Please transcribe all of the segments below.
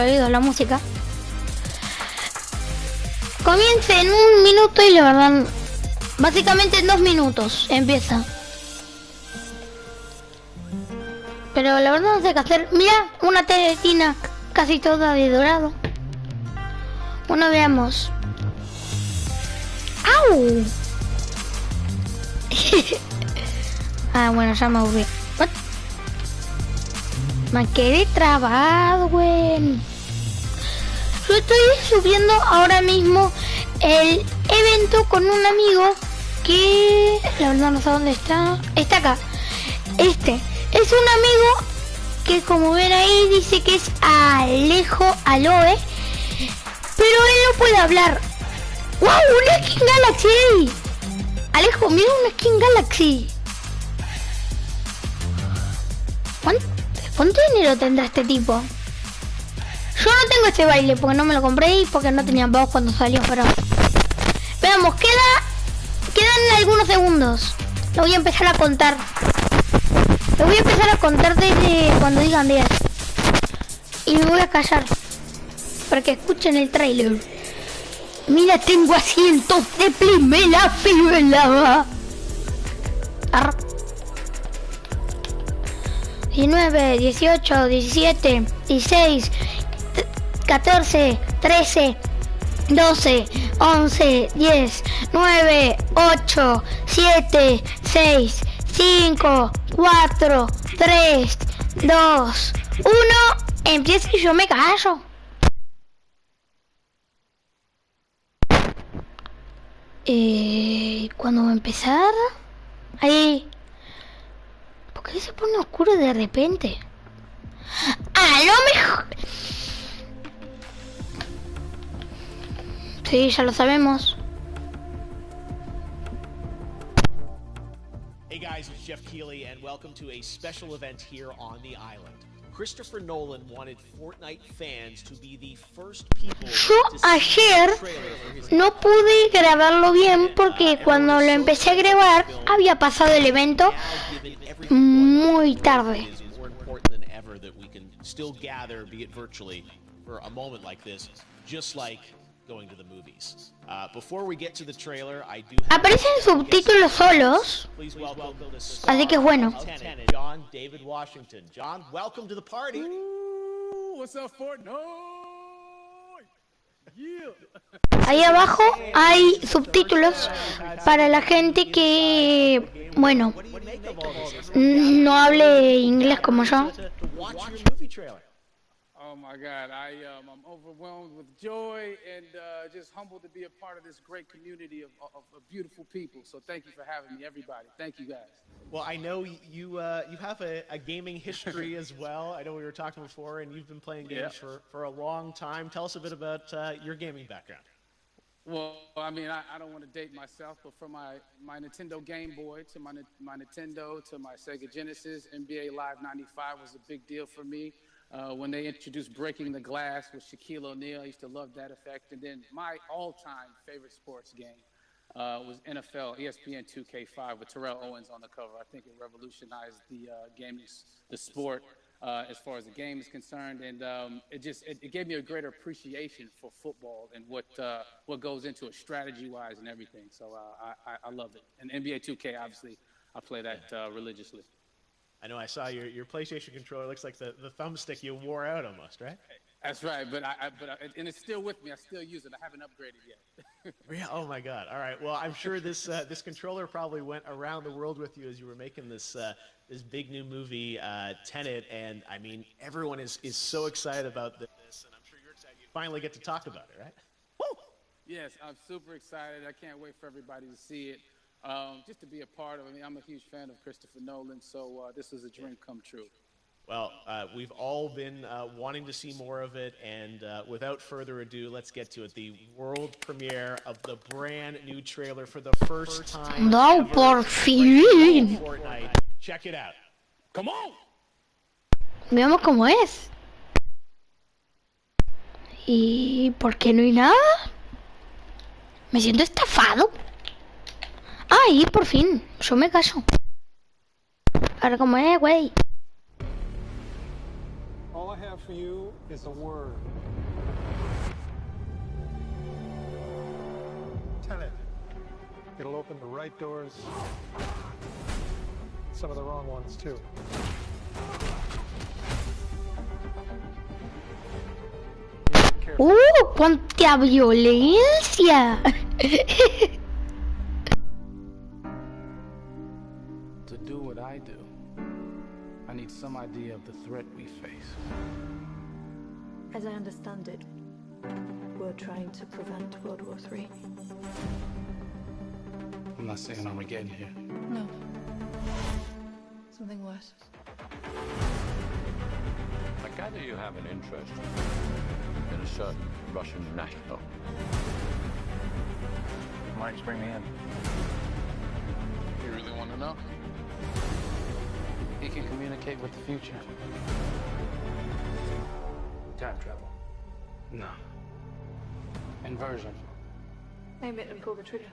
oído la música. Comienza en 1 minuto y la verdad, básicamente en 2 minutos empieza. Pero la verdad no sé qué hacer. Mira, una tenetina casi toda de dorado. Bueno, veamos. ¡Au! Ah, bueno, ya me aburrí. What? Me quedé trabado, güey. Yo estoy subiendo ahora mismo el evento con un amigo que... la verdad no sé dónde está. Está acá. Este es un amigo que, como ven ahí, dice que es Aloe. Pero él no puede hablar. ¡Wow! ¡Una skin Galaxy! Alejo, mira una skin Galaxy. ¿Cuánto dinero tendrá este tipo? Yo no tengo este baile porque no me lo compré y porque no tenía voz cuando salió, pero... Veamos, quedan algunos segundos. Lo voy a empezar a contar. Lo voy a empezar a contar desde cuando digan 10. Y me voy a callar para que escuchen el trailer. Mira, tengo asientos de primera fila. 19, 18, 17, 16, 14, 13, 12, 11, 10, 9, 8, 7, 6, 5, 4, 3, 2, 1. Empieza y yo me callo. ¿Cuándo va a empezar? Ahí. ¿Por qué se pone oscuro de repente? ¡A lo mejor! Sí, ya lo sabemos. Hey guys, it's Jeff Keighley and welcome to a special event here on the island. Christopher Nolan wanted Fortnite fans to be the first people. Yo ayer no pude grabarlo bien porque cuando lo empecé a grabar había pasado el evento muy tarde. Aparecen subtítulos solos, así que es bueno. John David Washington. John, welcome to the party. What's up, Fortnite? Yeah. Ahí abajo hay subtítulos para la gente que, bueno, no hable inglés como yo. Oh my God, I'm overwhelmed with joy and just humbled to be a part of this great community of beautiful people. So thank you for having me, everybody. Thank you, guys. Well, I know you have a gaming history as well. I know we were talking before, and you've been playing games for a long time. Tell us a bit about your gaming background. Well, I mean, I don't want to date myself, but from my Nintendo Game Boy to my Nintendo to my Sega Genesis, NBA Live 95 was a big deal for me. When they introduced Breaking the Glass with Shaquille O'Neal, I used to love that effect. And then my all-time favorite sports game was NFL ESPN 2K5 with Terrell Owens on the cover. I think it revolutionized the gaming, the sport as far as the game is concerned, and it gave me a greater appreciation for football and what goes into it strategy-wise and everything. So I love it. And NBA 2K, obviously, I play that religiously. I know I saw your PlayStation controller. Looks like the thumbstick you wore out almost, right? That's right, but and it's still with me. I still use it. I haven't upgraded yet. Yeah. Oh my God. All right. Well, I'm sure this controller probably went around the world with you as you were making this big new movie, Tenet, and I mean everyone is so excited about this, and I'm sure you're excited. You finally get to talk about it, right? Woo! Yes, I'm super excited. I can't wait for everybody to see it. Just to be a part of it. I mean, I'm a huge fan of Christopher Nolan, so this is a dream come true. Well, we've all been wanting to see more of it, and without further ado, let's get to it. The world premiere of the brand new trailer for the first time. No, por fin. Fortnite. Check it out. Come on. Veamos cómo es. ¿Y por qué no hay nada? Me siento estafado. Ay, por fin, yo me callo. Ahora como es, güey. All I have for you is a word. Tenet. It'll open the right doors, some of the wrong ones too. ¡Cuánta violencia! To do what I do, I need some idea of the threat we face. As I understand it, we're trying to prevent World War III. I'm not saying Armageddon here. No. Something worse. I gather you have an interest in a certain Russian national. Mike's bring me in. You really want to know? He can communicate with the future. Time travel. No. Inversion. Aim it and pull the trigger.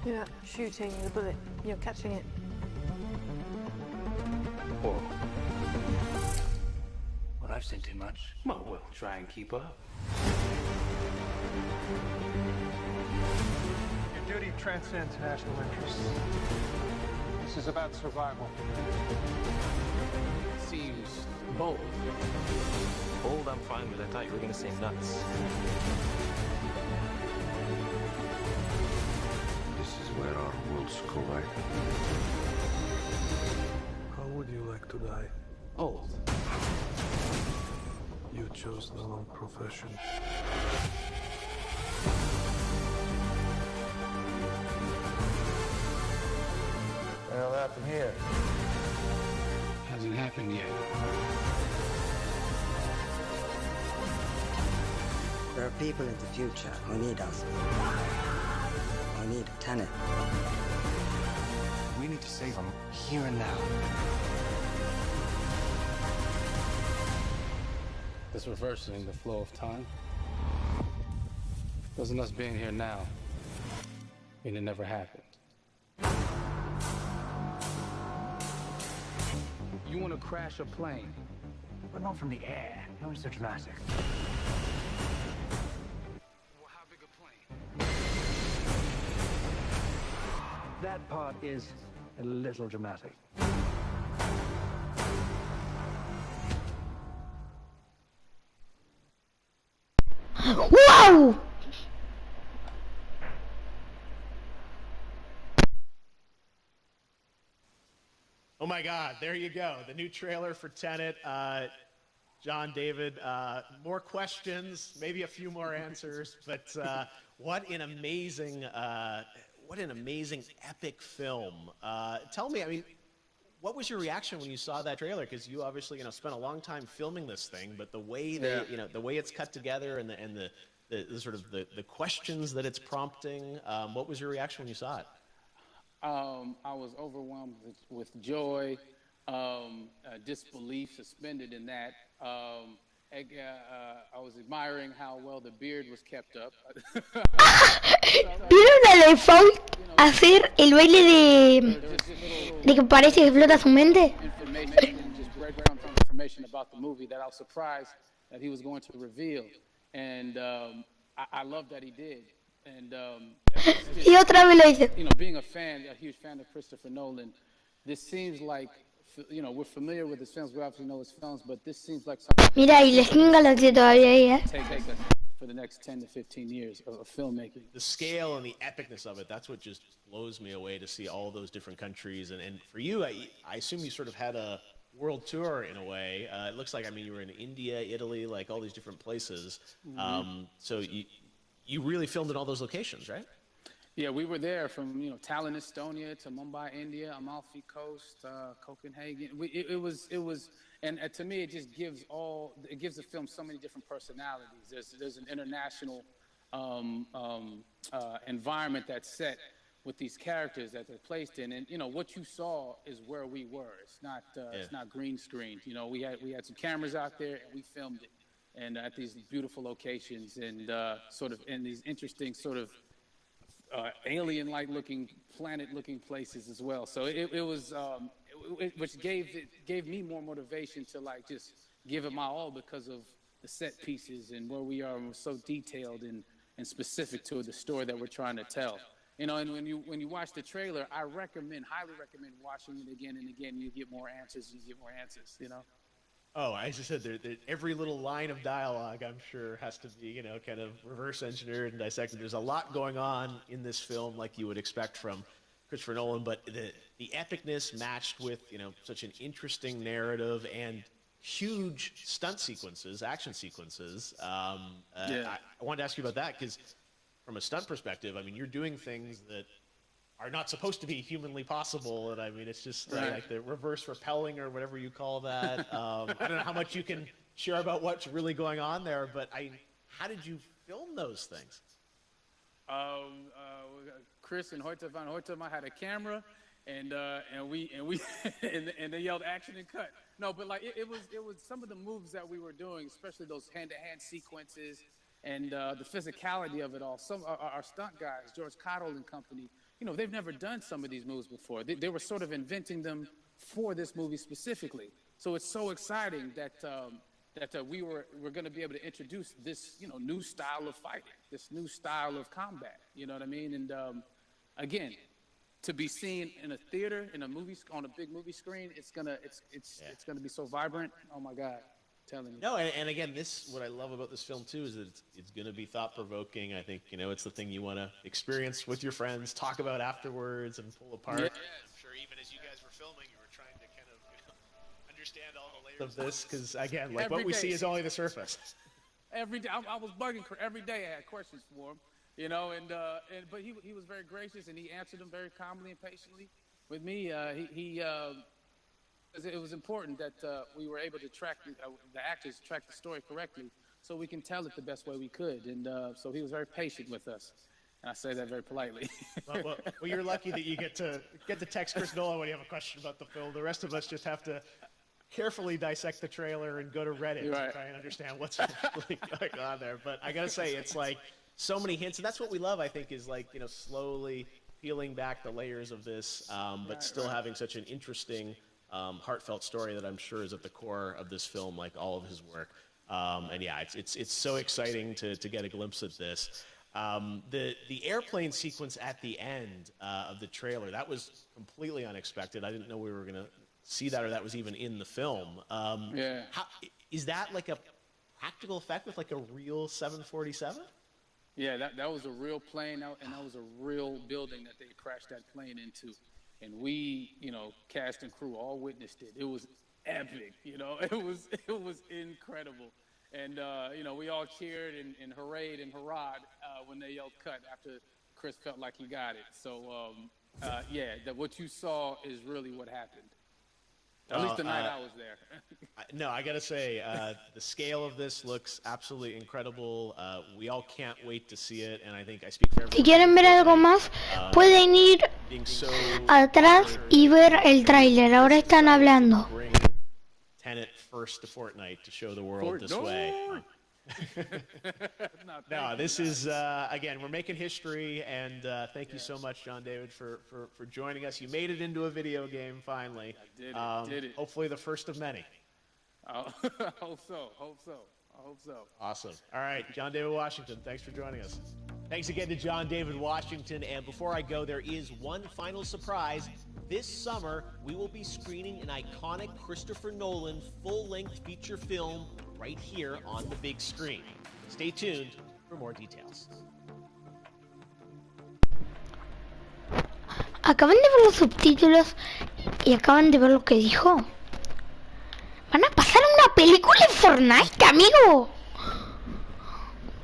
You're not shooting the bullet, you're catching it. Whoa. Well, I've seen too much. Well, we'll try and keep up. Your duty transcends national interests. This is about survival. Seems bold. Bold, I'm fine with. I thought you were gonna say nuts. This is where our worlds collide. How would you like to die? Old. You chose the wrong profession. What the hell happened here? Hasn't happened yet. There are people in the future who need us. Who need a tenet. We need to save them here and now. This reversing the flow of time. Doesn't us being here now mean it never happened? You want to crash a plane? But not from the air. No one's so dramatic. Well, how big a plane? That part is a little dramatic. ¡Wow! Oh my God, there you go. The new trailer for Tenet. John, David, more questions, maybe a few more answers, but what an amazing epic film. Tell me, I mean, what was your reaction when you saw that trailer? Because you obviously, spent a long time filming this thing, but the way the way it's cut together and the sort of the questions that it's prompting, what was your reaction when you saw it? I was overwhelmed with joy, disbelief, suspended in that. I was admiring how well the beard was kept up. ¿Vieron a Default hacer el baile de que parece que explota su mente? Just background information about the movie that I was surprised that he was going to reveal, and I love that he did. And Y otra vez lo hice. Being a huge fan of Christopher Nolan, this seems like, we're familiar with his films, we obviously know his films, but this seems like something. Mira, y la Skin Galaxy todavía ahí, take us for the next 10 to 15 years of filmmaking. The scale and the epicness of it, that's what just blows me away, to see all those different countries. And for you, I assume you sort of had a world tour in a way. It looks like, you were in India, Italy, like all these different places. Mm-hmm. So you really filmed in all those locations, right? Yeah, we were there from Tallinn, Estonia, to Mumbai, India, Amalfi Coast, Copenhagen. It was, and to me, it just gives the film so many different personalities. There's an international environment that's set with these characters that they're placed in, and what you saw is where we were. It's not green screened. We had some cameras out there and we filmed it, and at these beautiful locations and sort of in these interesting sort of alien-like looking, planet-looking places as well. So it was which gave me more motivation to like just give it my all because of the set pieces and where we are, and we're so detailed and specific to the story that we're trying to tell. You know, and when you watch the trailer, I highly recommend watching it again and again. You get more answers, you know. Oh, as I said, every little line of dialogue, I'm sure, has to be, you know, kind of reverse engineered and dissected. There's a lot going on in this film, like you would expect from Christopher Nolan, but the epicness matched with, you know, such an interesting narrative and huge stunt sequences, action sequences. I wanted to ask you about that because from a stunt perspective, I mean, you're doing things that are not supposed to be humanly possible, and I mean, it's just like the reverse rappelling or whatever you call that. I don't know how much you can share about what's really going on there, but how did you film those things? Chris and Hoyte van Hoytema had a camera, and they yelled action and cut. No, but like it was some of the moves that we were doing, especially those hand-to-hand sequences and the physicality of it all. Some our stunt guys, George Cottle and company, you know, they've never done some of these moves before. They were sort of inventing them for this movie specifically. So it's so exciting that we're going to be able to introduce this, you know, new style of fighting, this new style of combat. You know what I mean? And again, to be seen in a theater, in a movie, on a big movie screen, it's gonna be so vibrant. Oh my God. Telling you. No, and again, what I love about this film too is that it's going to be thought-provoking. I think, you know, it's the thing you want to experience with your friends, talk about afterwards, and pull apart. Yeah. I'm sure even as you guys were filming, you were trying to kind of, you know, understand all the layers of this because, again, like what we see is only the surface. Every day, I was bugging. Every day I had questions for him, you know, but he was very gracious and he answered them very calmly and patiently with me. It was important that we were able to track the actors track the story correctly, so we can tell it the best way we could. And so he was very patient with us, and I say that very politely. well, you're lucky that you get to text Chris Nolan when you have a question about the film. The rest of us just have to carefully dissect the trailer and go to Reddit to try and understand what's really going on there. But I gotta say, it's like so many hints, and that's what we love. I think is like, you know, slowly peeling back the layers of this, but still having such an interesting. Heartfelt story that I'm sure is at the core of this film, like all of his work. And yeah, it's so exciting to get a glimpse at this. The airplane sequence at the end of the trailer, that was completely unexpected. I didn't know we were going to see that, or that was even in the film. Is that like a practical effect with like a real 747? Yeah, that was a real plane, and that was a real building that they crashed that plane into. And we, you know, cast and crew all witnessed it. It was epic, you know. It was incredible. And, you know, we all cheered and hurrayed and hurrahed when they yelled cut after Chris felt like he got it. So, what you saw is really what happened. At least the night I was there. No, I got to say, the scale of this looks absolutely incredible. We all can't wait to see it, and I think I speak for everyone. Si quieren ver algo más, pueden ir atrás y ver el tráiler. Ahora están hablando. Tenet first to Fortnite to show the world this way. No, this is, again, we're making history, and thank you so much, John David, for joining us. You made it into a video game, finally. I did it. Hopefully the first of many. I hope so. Awesome. All right, John David Washington, thanks for joining us. Thanks again to John David Washington, and before I go, there is one final surprise. This summer, we will be screening an iconic Christopher Nolan full-length feature film right here on the big screen. Stay tuned for more details. Acaban de ver los subtítulos y acaban de ver lo que dijo. Van a pasar una película en Fortnite, amigo.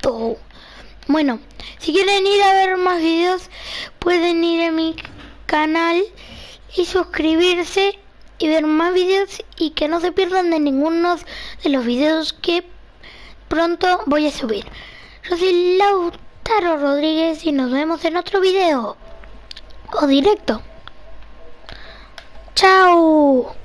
Todo. Bueno, si quieren ir a ver más videos, pueden ir a mi canal y suscribirse y ver más videos y que no se pierdan de ninguno de los videos que pronto voy a subir. Yo soy Lautaro Rodríguez y nos vemos en otro video o directo. ¡Chao!